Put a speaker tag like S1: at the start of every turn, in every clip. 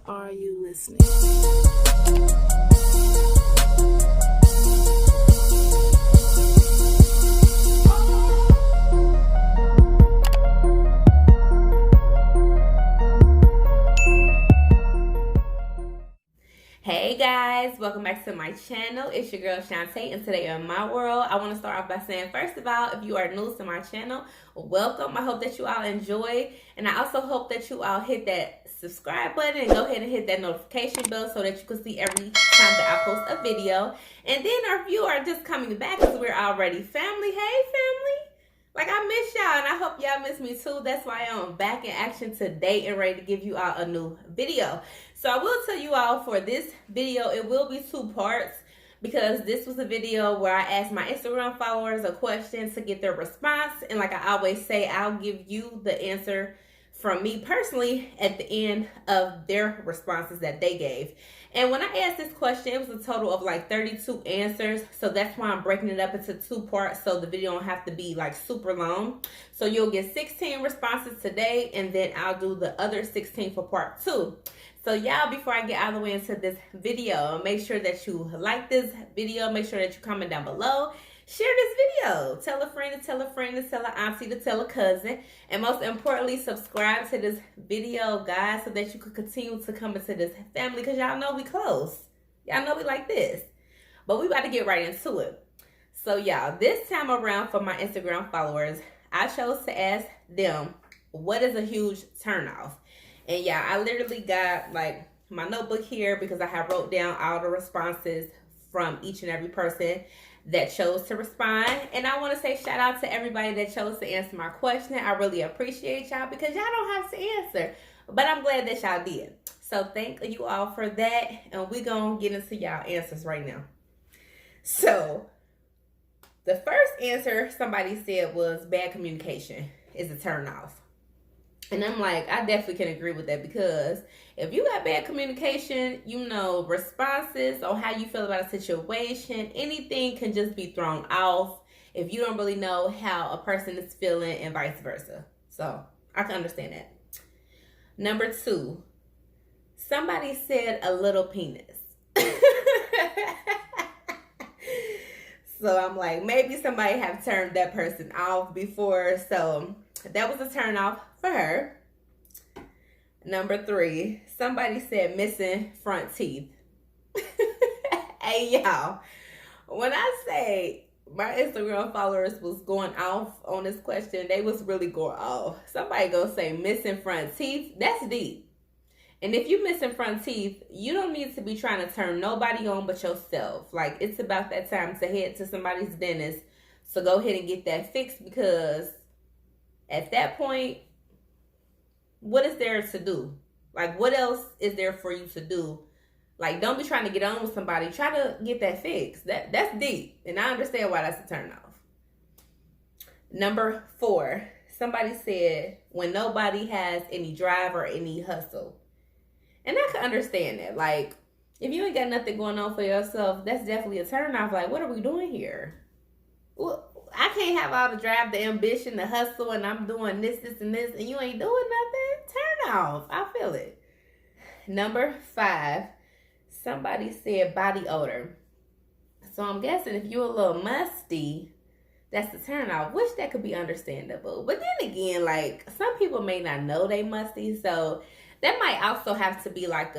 S1: Are you listening?
S2: Hey guys, welcome back to my channel. It's your girl Shantae, and today in my world, I want to start off by saying, first of all, if you are new to my channel, welcome. I hope that you all enjoy, and I also hope that you all hit that subscribe button and go ahead and hit that notification bell so that you can see every time that I post a video. And then if you are just coming back because we're already family, hey family. Like, I miss y'all, and I hope y'all miss me too. That's why I'm back in action today and ready to give you all a new video. So I will tell you all, for this video, it will be 2 parts, because this was a video where I asked my Instagram followers a question to get their response. And like I always say, I'll give you the answer from me personally at the end of their responses that they gave. And when I asked this question, it was a total of like 32 answers. So that's why I'm breaking it up into 2 parts, so the video don't have to be like super long. So you'll get 16 responses today, and then I'll do the other 16 for part 2. So y'all, before I get all the way into this video, make sure that you like this video. Make sure that you comment down below. Share this video. Tell a friend to tell a friend to tell an auntie to tell a cousin. And most importantly, subscribe to this video, guys, so that you can continue to come into this family, because y'all know we close. Y'all know we like this. But we about to get right into it. So y'all, this time around for my Instagram followers, I chose to ask them, what is a huge turnoff? And yeah, I literally got like my notebook here, because I have wrote down all the responses from each and every person that chose to respond. And I want to say shout out to everybody that chose to answer my question. I really appreciate y'all, because y'all don't have to answer, but I'm glad that y'all did. So thank you all for that. And we're going to get into y'all answers right now. So the first answer somebody said was bad communication is a turn off. And I'm like, I definitely can agree with that, because if you got bad communication, you know, responses on how you feel about a situation, anything can just be thrown off if you don't really know how a person is feeling, and vice versa. So I can understand that. Number 2, somebody said a little penis. So I'm like, maybe somebody have turned that person off before. So that was a turn off for her. Number 3, somebody said missing front teeth. Hey y'all, when I say my Instagram followers was going off on this question, they was really going off. Somebody go say missing front teeth. That's deep. And if you missing front teeth, you don't need to be trying to turn nobody on but yourself. Like, it's about that time to head to somebody's dentist. So go ahead and get that fixed, because at that point, what is there to do? Like, what else is there for you to do? Like, don't be trying to get on with somebody. Try to get that fixed. That's deep. And I understand why that's a turn off. Number 4, somebody said when nobody has any drive or any hustle. And I can understand that. Like, if you ain't got nothing going on for yourself, that's definitely a turn off. Like, what are we doing here? Well, I can't have all the drive, the ambition, the hustle, and I'm doing this, and this, and you ain't doing nothing. Turn off. I feel it. Number 5, somebody said body odor. So I'm guessing if you're a little musty, that's the turn off, which that could be understandable. But then again, like, some people may not know they musty, so that might also have to be like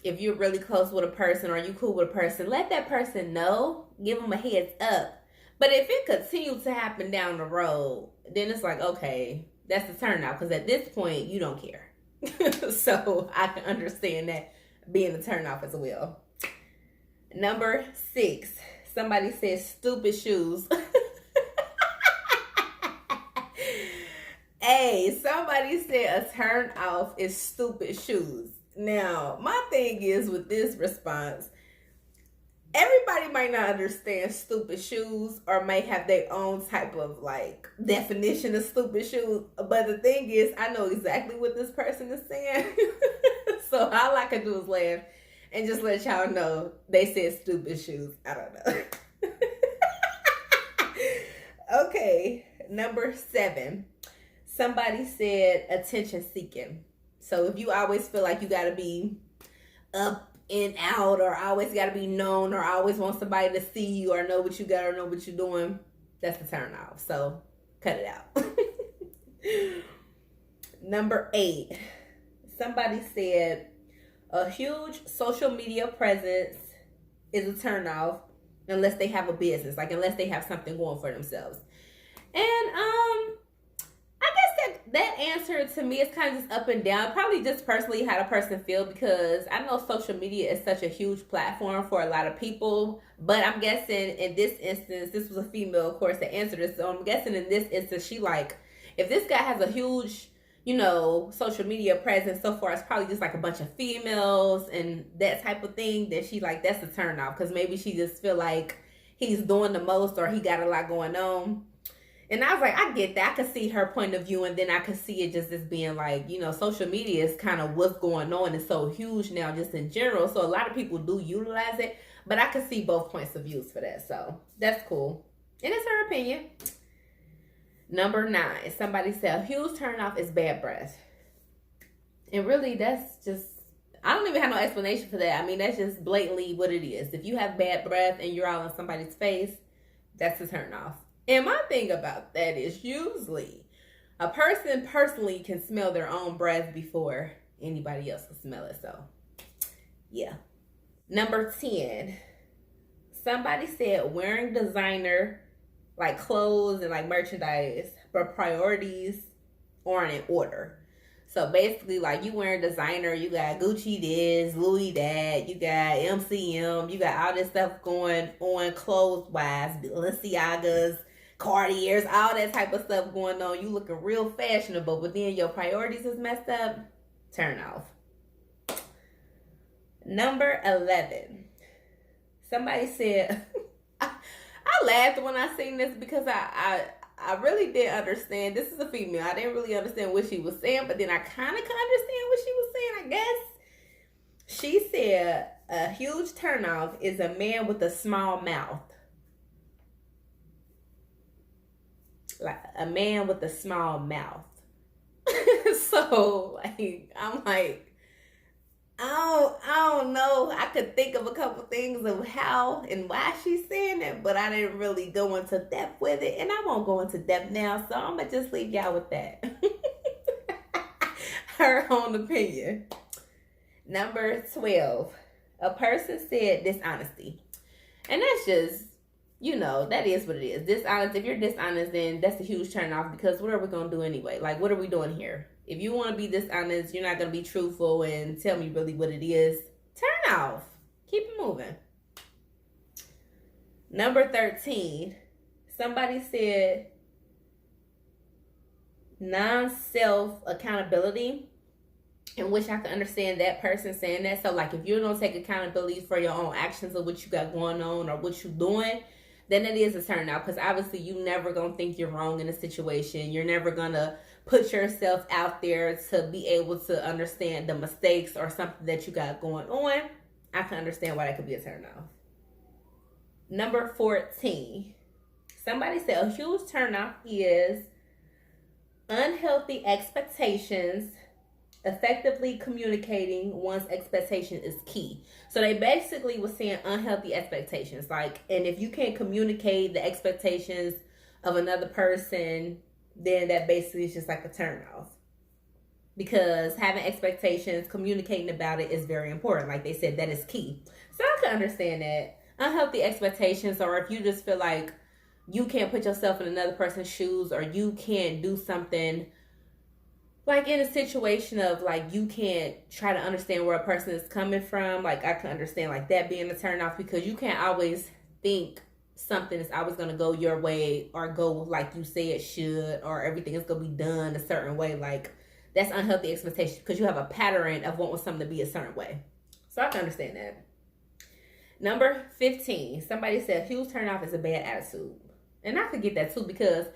S2: if you're really close with a person or you cool with a person, let that person know, give them a heads up. But if it continues to happen down the road, then it's like, okay, that's the turn off, because at this point, you don't care. So I can understand that being a turn off as well. Number 6, somebody says stupid shoes. Hey, somebody said a turn off is stupid shoes. Now, my thing is with this response, everybody might not understand stupid shoes or may have their own type of like definition of stupid shoes. But the thing is, I know exactly what this person is saying. So all I can do is laugh and just let y'all know they said stupid shoes. I don't know. Okay, number 7. Somebody said attention seeking. So if you always feel like you got to be up and out, or always got to be known, or always want somebody to see you or know what you got or know what you're doing, that's the turn off. So cut it out. Number 8, somebody said a huge social media presence is a turn off unless they have a business, like unless they have something going for themselves. And I guess that answer to me is kind of just up and down. Probably just personally how the person feel, because I know social media is such a huge platform for a lot of people. But I'm guessing in this instance, this was a female, of course, that answered this. So I'm guessing in this instance, she like, if this guy has a huge, social media presence so far, it's probably just like a bunch of females and that type of thing, that she like, that's a turn off. Because maybe she just feel like he's doing the most, or he got a lot going on. And I was like, I get that. I could see her point of view, and then I could see it just as being like, social media is kind of what's going on. It's so huge now just in general. So a lot of people do utilize it, but I could see both points of views for that. So that's cool. And it's her opinion. Number 9, somebody said a huge turnoff is bad breath. And really, that's just, I don't even have no explanation for that. I mean, that's just blatantly what it is. If you have bad breath and you're all in somebody's face, that's a turn off. And my thing about that is usually a person personally can smell their own breath before anybody else can smell it. So, yeah. Number 10, somebody said wearing designer like clothes and like merchandise, but priorities aren't in order. So basically, like, you wearing designer, you got Gucci this, Louis that, you got MCM, you got all this stuff going on clothes-wise, Balenciagas, Cartiers, all that type of stuff going on. You looking real fashionable, but then your priorities is messed up. Turn off. Number 11. Somebody said, I laughed when I seen this because I really didn't understand. This is a female. I didn't really understand what she was saying, but then I kind of could understand what she was saying, I guess. She said a huge turnoff is a man with a small mouth. Like a man with a small mouth. So, like, I'm like, I don't know. I could think of a couple things of how and why she's saying it, but I didn't really go into depth with it, and I won't go into depth now, so I'm going to just leave y'all with that. Her own opinion. Number 12. A person said dishonesty. And that's just, that is what it is. Dishonest. If you're dishonest, then that's a huge turn off, because what are we going to do anyway? Like, what are we doing here? If you want to be dishonest, you're not going to be truthful and tell me really what it is. Turn off. Keep it moving. Number 13. Somebody said non-self accountability, in which I can understand that person saying that. So, like, if you don't take accountability for your own actions or what you got going on or what you're doing, then it is a turn out, because obviously you never going to think you're wrong in a situation. You're never going to put yourself out there to be able to understand the mistakes or something that you got going on. I can understand why that could be a turn off. Number 14. Somebody said a huge turn off is unhealthy expectations. Effectively communicating one's expectation is key. So they basically was saying unhealthy expectations. Like, and if you can't communicate the expectations of another person, then that basically is just like a turn off. Because having expectations, communicating about it is very important. Like they said, that is key. So I can understand that. Unhealthy expectations, or if you just feel like you can't put yourself in another person's shoes, or you can't do something, like in a situation of like you can't try to understand where a person is coming from. Like I can understand like that being a turn off, because you can't always think something is always going to go your way or go like you say it should, or everything is going to be done a certain way. Like that's unhealthy expectation, because you have a pattern of wanting something to be a certain way. So I can understand that. Number 15, somebody said huge turn off is a bad attitude. And I could get that too, because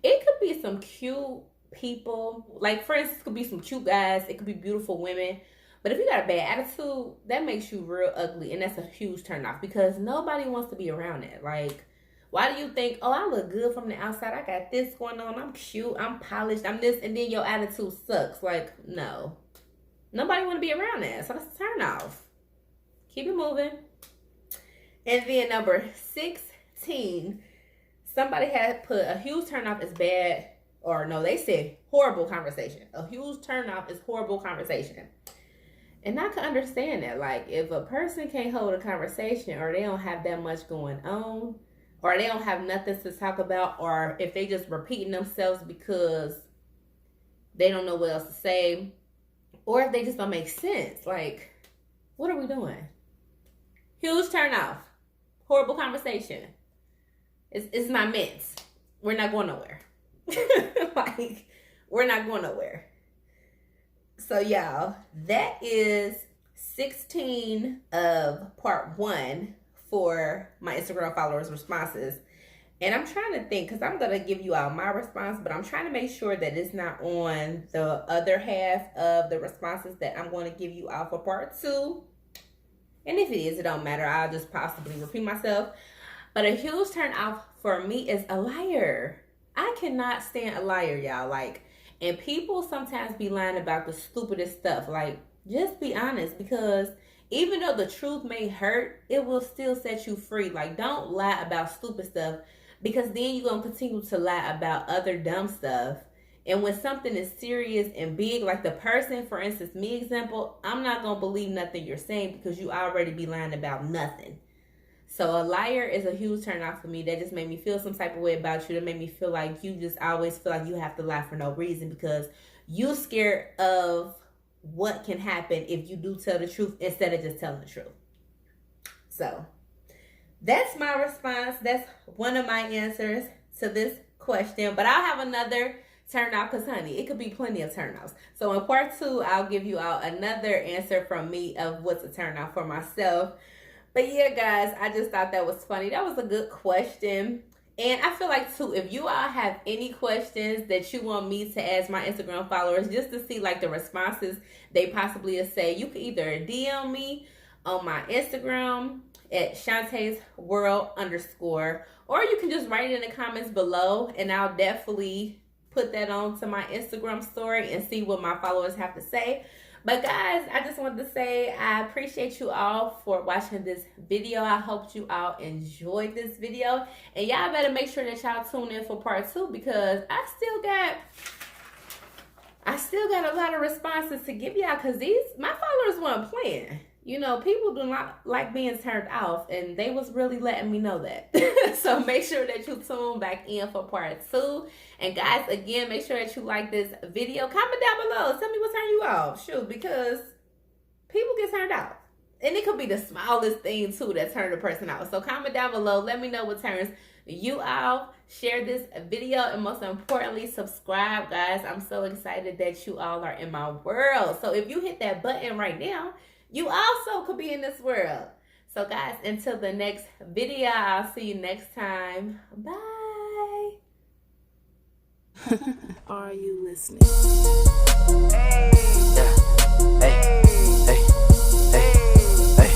S2: it could be some cute people. Like, for instance, it could be some cute guys. It could be beautiful women. But if you got a bad attitude, that makes you real ugly. And that's a huge turn off, because nobody wants to be around it. Like, why do you think, oh, I look good from the outside. I got this going on. I'm cute. I'm polished. I'm this. And then your attitude sucks. Like, no. Nobody want to be around that. So that's a turn off. Keep it moving. And then number 16, somebody had put a huge turnoff is bad, or no, they said horrible conversation. A huge turnoff is horrible conversation. And I can understand that. Like, if a person can't hold a conversation, or they don't have that much going on, or they don't have nothing to talk about, or if they just repeating themselves because they don't know what else to say, or if they just don't make sense. Like, what are we doing? Huge turn off. Horrible conversation. It's not meant. We're not going nowhere. Like, we're not going nowhere. So, y'all, that is 16 of part 1 for my Instagram followers' responses. And I'm trying to think, because I'm going to give you all my response, but I'm trying to make sure that it's not on the other half of the responses that I'm going to give you all for part 2. And if it is, it don't matter. I'll just possibly repeat myself. But a huge turn off for me is a liar. I cannot stand a liar, y'all. Like, and people sometimes be lying about the stupidest stuff. Like, just be honest, because even though the truth may hurt, it will still set you free. Like, don't lie about stupid stuff, because then you're going to continue to lie about other dumb stuff. And when something is serious and big, like the person, for instance, me example, I'm not going to believe nothing you're saying because you already be lying about nothing. So a liar is a huge turn off for me. That just made me feel some type of way about you. That made me feel like you just always feel like you have to lie for no reason, because you're scared of what can happen if you do tell the truth instead of just telling the truth. So that's my response. That's one of my answers to this question. But I'll have another turn off, because honey, it could be plenty of turn offs. So in part 2, I'll give you all another answer from me of what's a turn off for myself. But yeah, guys, I just thought that was funny. That was a good question. And I feel like, too, if you all have any questions that you want me to ask my Instagram followers, just to see, like, the responses they possibly say, you can either DM me on my Instagram at Shantae'sWorld_, or you can just write it in the comments below, and I'll definitely put that onto my Instagram story and see what my followers have to say. But guys, I just wanted to say I appreciate you all for watching this video. I hope you all enjoyed this video. And y'all better make sure that y'all tune in for part 2, because I still got a lot of responses to give y'all, because my followers weren't playing. You know, people do not like being turned off, and they was really letting me know that. So make sure that you tune back in for part 2. And guys, again, make sure that you like this video. Comment down below. Tell me what turned you off. Shoot, because people get turned off. And it could be the smallest thing, too, that turned a person off. So comment down below. Let me know what turns you off. Share this video. And most importantly, subscribe, guys. I'm so excited that you all are in my world. So if you hit that button right now, you also could be in this world. So guys, until the next video, I'll see you next time. Bye.
S1: Are you listening?
S3: Hey, hey, hey, hey, hey.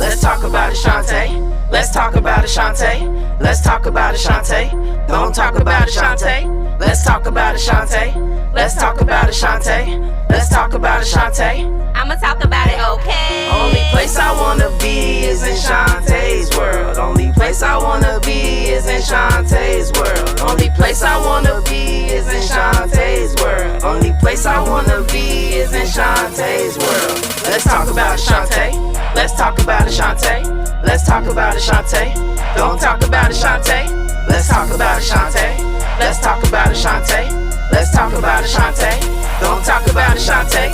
S3: Let's talk about it, Shantae. Let's talk about it, Shantae. Let's talk about it, Shantae. Don't talk about it, Shantae. Let's talk about it, Shantae. Let's talk about it, Shantae. Let's talk about it, Shantae.
S2: I'ma talk about it, okay?
S3: Only place I wanna be is in Shantae's world. Only place I wanna be is in Shantae's world. Only place I wanna be is in Shantae's world. Only place I wanna be is in Shantae's world. Let's talk about it, Shantae. Let's talk about it, Shantae. Let's talk about it, Shantae. Don't talk about it, Shantae. Let's talk about it, Shantae. Let's talk about it, Shantae. Let's talk about it, Shantae. Don't talk about it, Shantae.